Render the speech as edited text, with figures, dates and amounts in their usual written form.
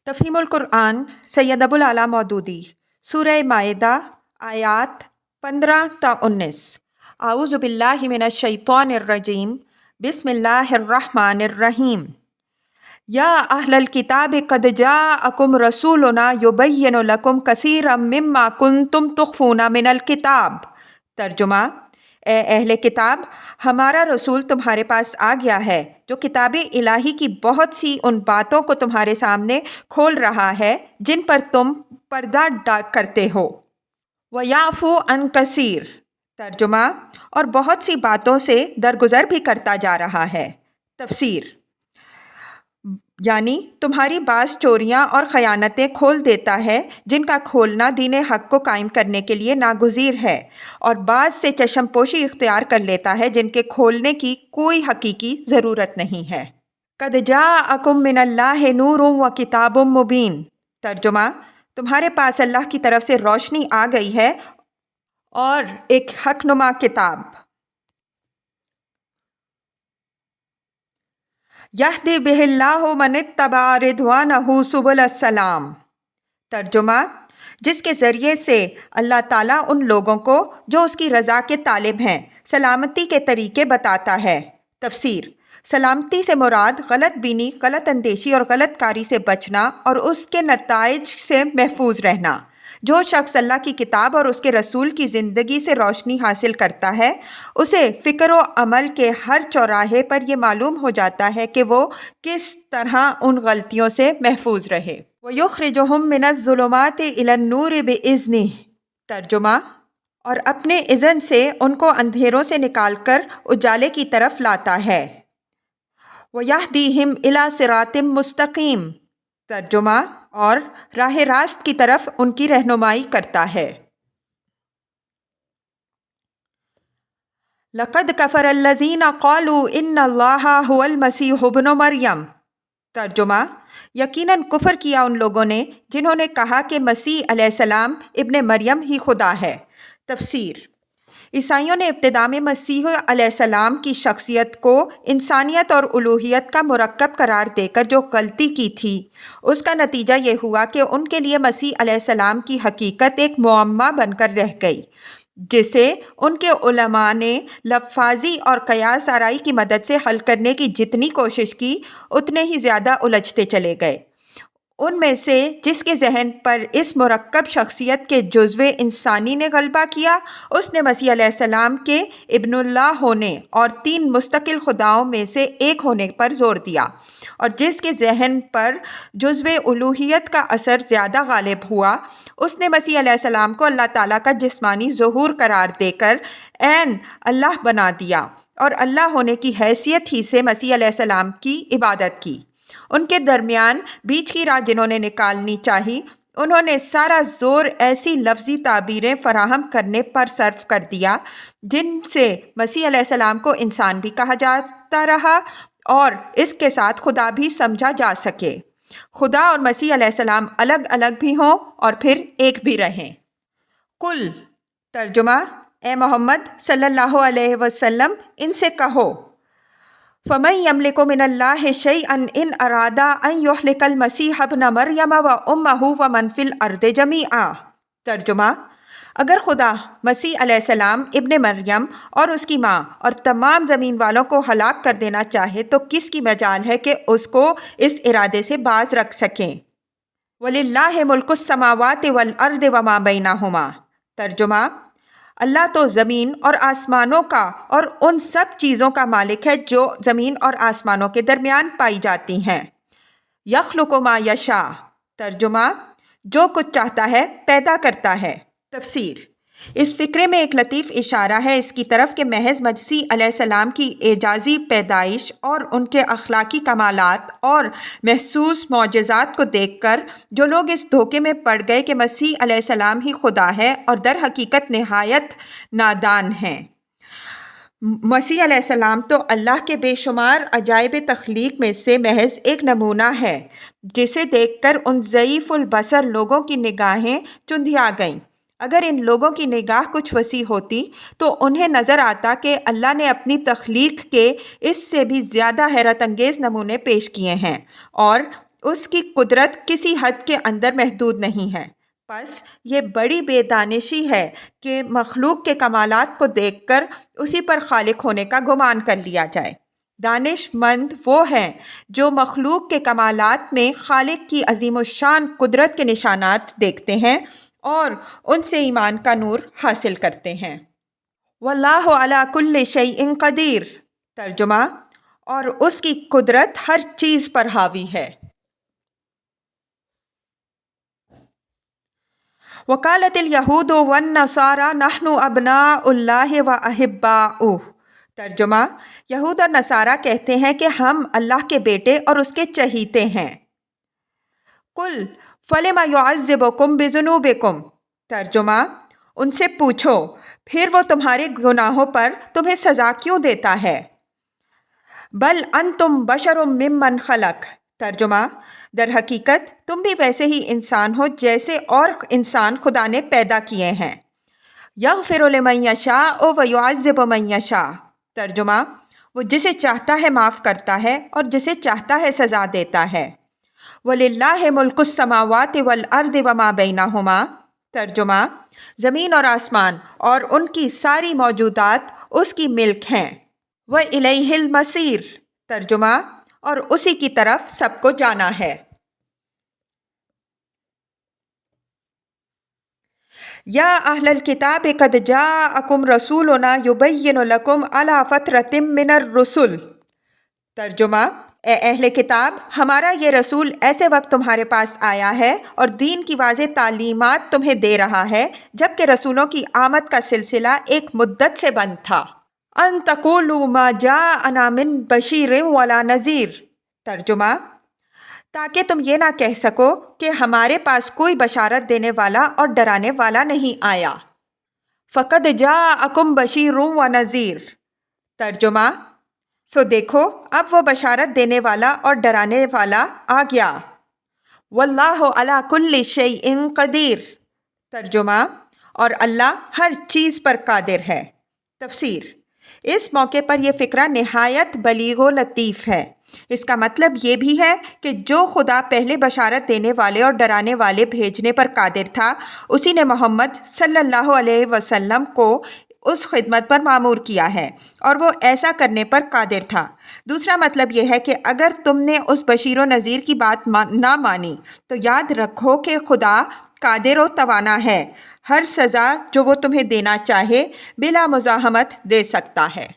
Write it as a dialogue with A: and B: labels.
A: تفہیم القرآن سید ابو العلا مودودی سورہ مائدہ آیات 15 تا 19۔ اعوذ باللہ من الشیطان الرجیم بسم اللہ الرحمن الرحیم۔ یا اہل الکتاب قد جاءکم رسولنا یبین لکم کثیرا مما کنتم تخفون من الکتاب۔ ترجمہ: اے اہل کتاب، ہمارا رسول تمہارے پاس آ گیا ہے جو کتاب الہی کی بہت سی ان باتوں کو تمہارے سامنے کھول رہا ہے جن پر تم پردہ کرتے ہو۔ وَيَعْفُو عَنْ كَثِيرٍ۔ ترجمہ: اور بہت سی باتوں سے درگزر بھی کرتا جا رہا ہے۔ تفسیر: یعنی تمہاری بعض چوریاں اور خیانتیں کھول دیتا ہے جن کا کھولنا دین حق کو قائم کرنے کے لیے ناگزیر ہے، اور بعض سے چشم پوشی اختیار کر لیتا ہے جن کے کھولنے کی کوئی حقیقی ضرورت نہیں ہے۔ قد جاءکم من اللہ نور و کتاب مبین۔ ترجمہ: تمہارے پاس اللہ کی طرف سے روشنی آ گئی ہے اور ایک حق نما کتاب۔ یہدی بہ اللہ من اتبع رضوانہ سبل السلام۔ ترجمہ: جس کے ذریعے سے اللہ تعالیٰ ان لوگوں کو جو اس کی رضا کے طالب ہیں سلامتی کے طریقے بتاتا ہے۔ تفسیر: سلامتی سے مراد غلط بینی، غلط اندیشی اور غلط کاری سے بچنا اور اس کے نتائج سے محفوظ رہنا۔ جو شخص اللہ کی کتاب اور اس کے رسول کی زندگی سے روشنی حاصل کرتا ہے، اسے فکر و عمل کے ہر چوراہے پر یہ معلوم ہو جاتا ہے کہ وہ کس طرح ان غلطیوں سے محفوظ رہے۔ وَيُخْرِجُهُم مِّنَ الظُّلُمَاتِ إِلَى النُّورِ بِإِذْنِهِ۔ ترجمہ: اور اپنے اذن سے ان کو اندھیروں سے نکال کر اجالے کی طرف لاتا ہے۔ وَيَهْدِيهِمْ إِلَى صِرَاطٍ مُّسْتَقِيمٍ۔ ترجمہ: اور راہ راست کی طرف ان کی رہنمائی کرتا ہے۔ لَقَدْ كَفَرَ الَّذِينَ قَالُوا إِنَّ اللَّهَ هُوَ الْمَسِيحُ ابْنُ مَرْيَم۔ ترجمہ: یقیناً کفر کیا ان لوگوں نے جنہوں نے کہا کہ مسیح علیہ السلام ابن مریم ہی خدا ہے۔ تفسیر: عیسائیوں نے ابتدا میں مسیح علیہ السلام کی شخصیت کو انسانیت اور الوہیت کا مرکب قرار دے کر جو غلطی کی تھی، اس کا نتیجہ یہ ہوا کہ ان کے لیے مسیح علیہ السلام کی حقیقت ایک معمہ بن کر رہ گئی، جسے ان کے علماء نے لفاظی اور قیاس آرائی کی مدد سے حل کرنے کی جتنی کوشش کی اتنے ہی زیادہ الجھتے چلے گئے۔ ان میں سے جس کے ذہن پر اس مرکب شخصیت کے جزو انسانی نے غلبہ کیا، اس نے مسیح علیہ السلام کے ابن اللہ ہونے اور 3 مستقل خداؤں میں سے ایک ہونے پر زور دیا، اور جس کے ذہن پر جزو الوہیت کا اثر زیادہ غالب ہوا، اس نے مسیح علیہ السلام کو اللہ تعالیٰ کا جسمانی ظہور قرار دے کر عین اللہ بنا دیا اور اللہ ہونے کی حیثیت ہی سے مسیح علیہ السلام کی عبادت کی۔ ان کے درمیان بیچ کی راہ جنہوں نے نکالنی چاہی، انہوں نے سارا زور ایسی لفظی تعبیریں فراہم کرنے پر صرف کر دیا جن سے مسیح علیہ السلام کو انسان بھی کہا جاتا رہا اور اس کے ساتھ خدا بھی سمجھا جا سکے، خدا اور مسیح علیہ السلام الگ الگ بھی ہوں اور پھر ایک بھی رہیں۔ قل۔ ترجمہ: اے محمد صلی اللہ علیہ وسلم ان سے کہو، فَمَن يَمْلِكُ مِنَ اللَّهِ شَيْئًا إِنْ أَرَادَ أَن يُهْلِكَ الْمَسِيحَ ابْنَ مَرْيَمَ وَأُمَّهُ وَمَن فِي الْأَرْضِ جَمِيعًا۔ ترجمہ: اگر خدا مسیح علیہ السلام ابن مریم اور اس کی ماں اور تمام زمین والوں کو ہلاک کر دینا چاہے تو کس کی مجال ہے کہ اس کو اس ارادے سے باز رکھ سکیں۔ وَلِلَّهِ مُلْكُ السَّمَاوَاتِ وَالْأَرْضِ وَمَا بَيْنَهُمَا۔ ترجمہ: اللہ تو زمین اور آسمانوں کا اور ان سب چیزوں کا مالک ہے جو زمین اور آسمانوں کے درمیان پائی جاتی ہیں۔ یخلق ما یشاء۔ ترجمہ: جو کچھ چاہتا ہے پیدا کرتا ہے۔ تفسیر: اس فقرے میں ایک لطیف اشارہ ہے اس کی طرف کہ محض مسیح علیہ السلام کی اعجازی پیدائش اور ان کے اخلاقی کمالات اور محسوس معجزات کو دیکھ کر جو لوگ اس دھوکے میں پڑ گئے کہ مسیح علیہ السلام ہی خدا ہے اور در حقیقت نہایت نادان ہیں۔ مسیح علیہ السلام تو اللہ کے بے شمار عجائب تخلیق میں سے محض ایک نمونہ ہے جسے دیکھ کر ان ضعیف البصر لوگوں کی نگاہیں چندھیا گئیں۔ اگر ان لوگوں کی نگاہ کچھ وسیع ہوتی تو انہیں نظر آتا کہ اللہ نے اپنی تخلیق کے اس سے بھی زیادہ حیرت انگیز نمونے پیش کیے ہیں اور اس کی قدرت کسی حد کے اندر محدود نہیں ہے۔ پس یہ بڑی بے دانشی ہے کہ مخلوق کے کمالات کو دیکھ کر اسی پر خالق ہونے کا گمان کر لیا جائے۔ دانش مند وہ ہیں جو مخلوق کے کمالات میں خالق کی عظیم الشان قدرت کے نشانات دیکھتے ہیں اور ان سے ایمان کا نور حاصل کرتے ہیں۔ واللہ علی کل شیء قدیر، ترجمہ، اور اس کی قدرت ہر چیز پر حاوی ہے۔ وقالت الیہود والنصارى نحن ابناء اللہ واحباؤہ، ترجمہ، یہود اور نصارہ کہتے ہیں کہ ہم اللہ کے بیٹے اور اس کے چہیتے ہیں۔ قل فلم یعذبکم بذنوبکم، ترجمہ، ان سے پوچھو پھر وہ تمہارے گناہوں پر تمہیں سزا کیوں دیتا ہے؟ بل انتم بشر ممن خلق، ترجمہ، در حقیقت تم بھی ویسے ہی انسان ہو جیسے اور انسان خدا نے پیدا کیے ہیں۔ یغفر لمن یشاء ویعذب من یشاء، ترجمہ، وہ جسے چاہتا ہے معاف کرتا ہے اور جسے چاہتا ہے سزا دیتا ہے۔ وَلِلَّهِ مُلْكُ السَّمَاوَاتِ وَالْأَرْضِ وَمَا بَيْنَهُمَا، ترجمہ، زمین اور آسمان اور ان کی ساری موجودات اس کی ملک ہیں۔ وَإِلَيْهِ الْمَصِيرُ، ترجمہ، اور اسی کی طرف سب کو جانا ہے۔ یا اہل الکتاب قد جاءکم رسولنا یبین لکم علی فترۃ من الرسل، ترجمہ، اے اہل کتاب، ہمارا یہ رسول ایسے وقت تمہارے پاس آیا ہے اور دین کی واضح تعلیمات تمہیں دے رہا ہے جبکہ رسولوں کی آمد کا سلسلہ ایک مدت سے بند تھا۔ ان تقولوا ما جاءنا من بشیر ولا نذیر، ترجمہ، تاکہ تم یہ نہ کہہ سکو کہ ہمارے پاس کوئی بشارت دینے والا اور ڈرانے والا نہیں آیا۔ فقد جاءکم بشیر و نذیر، ترجمہ، سو دیکھو اب وہ بشارت دینے والا اور ڈرانے والا آ گیا۔ واللہ علی کل شیء قدیر، ترجمہ، اور اللہ ہر چیز پر قادر ہے۔ تفسیر، اس موقع پر یہ فقرہ نہایت بلیغ و لطیف ہے۔ اس کا مطلب یہ بھی ہے کہ جو خدا پہلے بشارت دینے والے اور ڈرانے والے بھیجنے پر قادر تھا، اسی نے محمد صلی اللہ علیہ وسلم کو اس خدمت پر مامور کیا ہے اور وہ ایسا کرنے پر قادر تھا۔ دوسرا مطلب یہ ہے کہ اگر تم نے اس بشیر و نذیر کی بات نہ مانی تو یاد رکھو کہ خدا قادر و توانا ہے، ہر سزا جو وہ تمہیں دینا چاہے بلا مزاحمت دے سکتا ہے۔